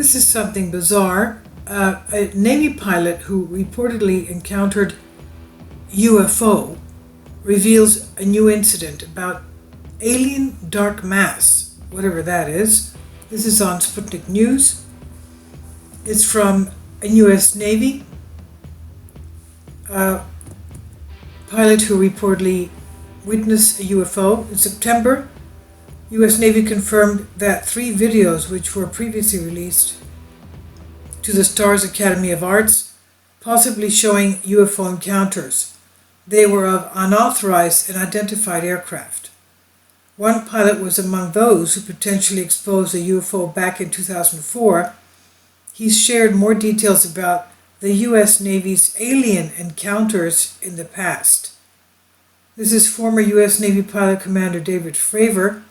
This is something bizarre. A Navy pilot who reportedly encountered UFO reveals a new incident about alien dark mass, whatever that is. This is on Sputnik News. It's from a U.S. Navy pilot who reportedly witnessed a UFO. In September, U.S. Navy confirmed that 3 videos which were previously released to the Stars Academy of Arts, possibly showing UFO encounters. They were of unauthorized and identified aircraft. One pilot was among those who potentially exposed a UFO back in 2004. He's shared more details about the U.S. Navy's alien encounters in the past. This is former U.S. Navy pilot Commander David Fravor.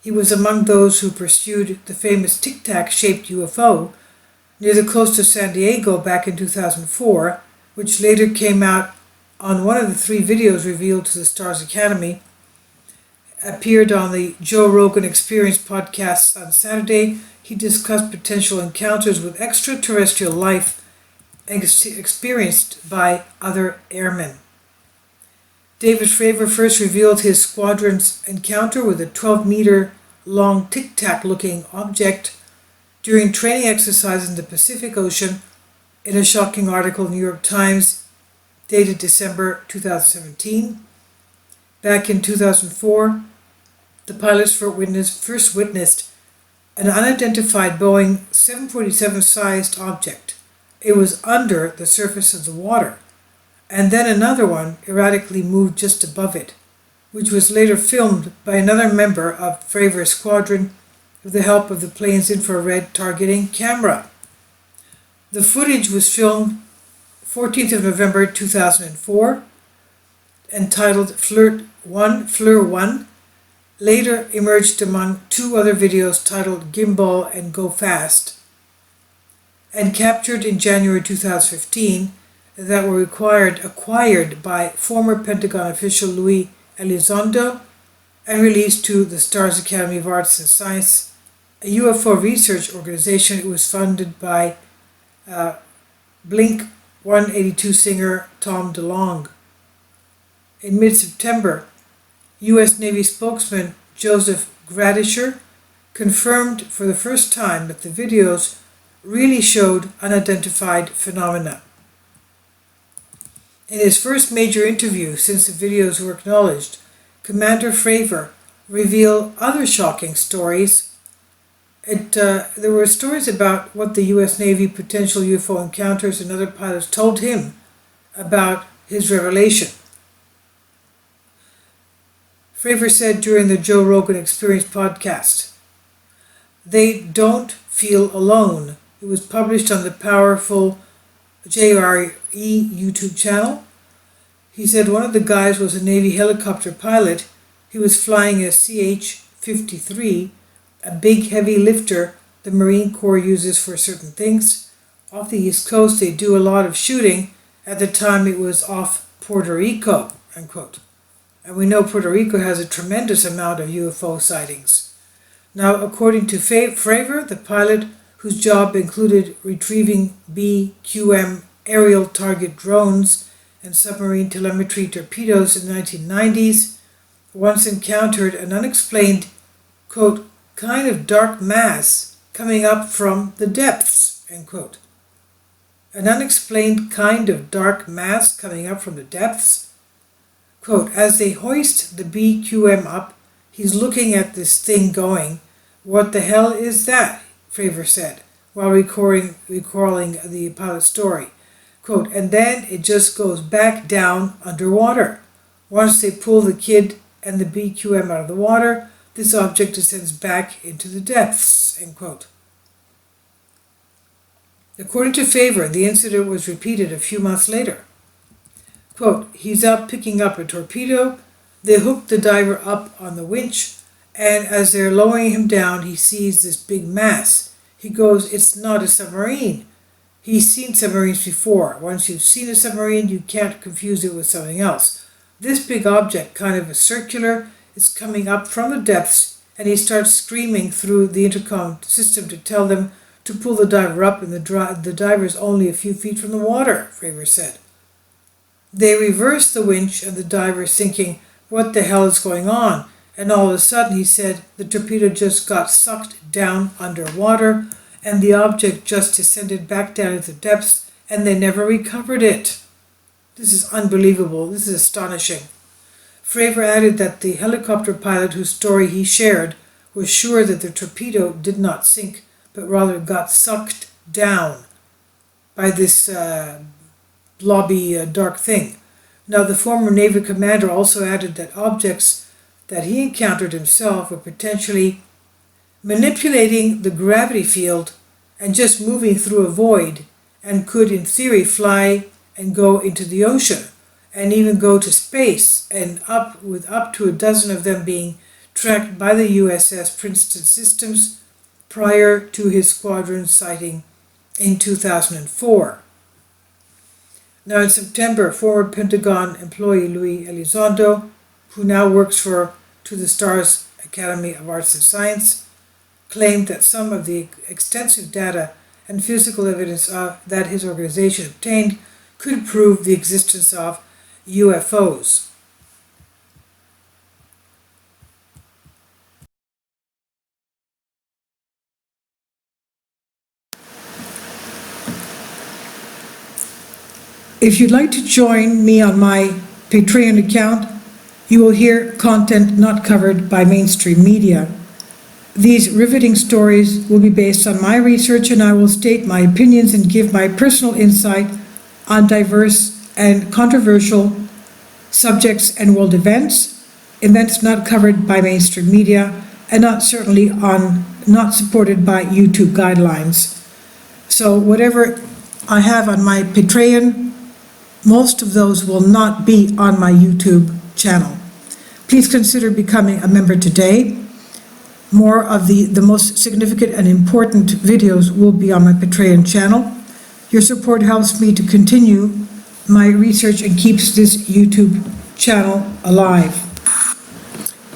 He was among those who pursued the famous Tic Tac-shaped UFO near the coast of San Diego back in 2004, which later came out on one of the 3 videos revealed to the Stars Academy, appeared on the Joe Rogan Experience podcast on Saturday. He discussed potential encounters with extraterrestrial life experienced by other airmen. David Fravor first revealed his squadron's encounter with a 12-meter long Tic Tac looking object during training exercises in the Pacific Ocean in a shocking article in the New York Times dated December 2017. Back in 2004, the pilots first witnessed an unidentified Boeing 747-sized object. It was under the surface of the water, and then another one erratically moved just above it, which was later filmed by another member of Fravor's squadron with the help of the plane's infrared targeting camera. The footage was filmed 14th of November 2004, entitled Fleur 1, later emerged among 2 other videos titled Gimbal and Go Fast, and captured in January 2015 that were acquired by former Pentagon official Luis Elizondo and released to the Stars Academy of Arts and Science, a UFO research organization. It was funded by Blink 182 singer Tom DeLonge. In mid-September, U.S. Navy spokesman Joseph Gradisher confirmed for the first time that the videos really showed unidentified phenomena. In his first major interview since the videos were acknowledged, Commander Fravor revealed other shocking stories. There were stories about what the U.S. Navy potential UFO encounters and other pilots told him about his revelation. Fravor said during the Joe Rogan Experience podcast, "They don't feel alone." It was published on the powerful JRE YouTube channel. He said one of the guys was a Navy helicopter pilot. He was flying a CH-53, a big heavy lifter the Marine Corps uses for certain things. Off the East Coast, they do a lot of shooting. At the time, it was off Puerto Rico, unquote. And we know Puerto Rico has a tremendous amount of UFO sightings. Now, according to Fravor, the pilot, whose job included retrieving BQM aerial target drones and submarine telemetry torpedoes in the 1990s, once encountered an unexplained, quote, kind of dark mass coming up from the depths, end quote. An unexplained kind of dark mass coming up from the depths? Quote, as they hoist the BQM up, he's looking at this thing going, "What the hell is that?" Fravor said, while recalling the pilot's story. Quote, and then it just goes back down underwater. Once they pull the kid and the BQM out of the water, this object descends back into the depths, end quote. According to Fravor, the incident was repeated a few months later. Quote, he's out picking up a torpedo. They hook the diver up on the winch, and as they're lowering him down, he sees this big mass. He goes, it's not a submarine. He's seen submarines before. Once you've seen a submarine, you can't confuse it with something else. This big object, kind of a circular, is coming up from the depths, and he starts screaming through the intercom system to tell them to pull the diver up, and the diver is only a few feet from the water, Fravor said. They reversed the winch, and the diver is thinking, what the hell is going on? And all of a sudden, he said, the torpedo just got sucked down underwater, and the object just descended back down into the depths, and they never recovered it. This is unbelievable. This is astonishing. Fravor added that the helicopter pilot whose story he shared was sure that the torpedo did not sink, but rather got sucked down by this blobby dark thing. Now, the former Navy commander also added that objects that he encountered himself were potentially manipulating the gravity field and just moving through a void, and could in theory fly and go into the ocean and even go to space, and with up to a dozen of them being tracked by the USS Princeton systems prior to his squadron sighting in 2004. Now in September, former Pentagon employee Luis Elizondo, who now works for To the Stars Academy of Arts and Science, claimed that some of the extensive data and physical evidence that his organization obtained could prove the existence of UFOs. If you'd like to join me on my Patreon account, you will hear content not covered by mainstream media. These riveting stories will be based on my research, and I will state my opinions and give my personal insight on diverse and controversial subjects and world events not covered by mainstream media, and not supported by YouTube guidelines. So whatever I have on my Patreon, most of those will not be on my YouTube channel. Please consider becoming a member today. More of the most significant and important videos will be on my Patreon channel. Your support helps me to continue my research and keeps this YouTube channel alive.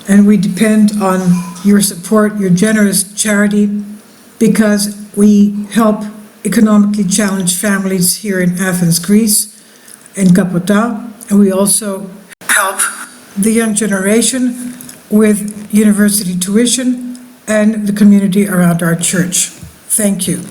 And we depend on your support, your generous charity, because we help economically challenged families here in Athens, Greece, in Kapota, and we also help the young generation with university tuition and the community around our church. Thank you.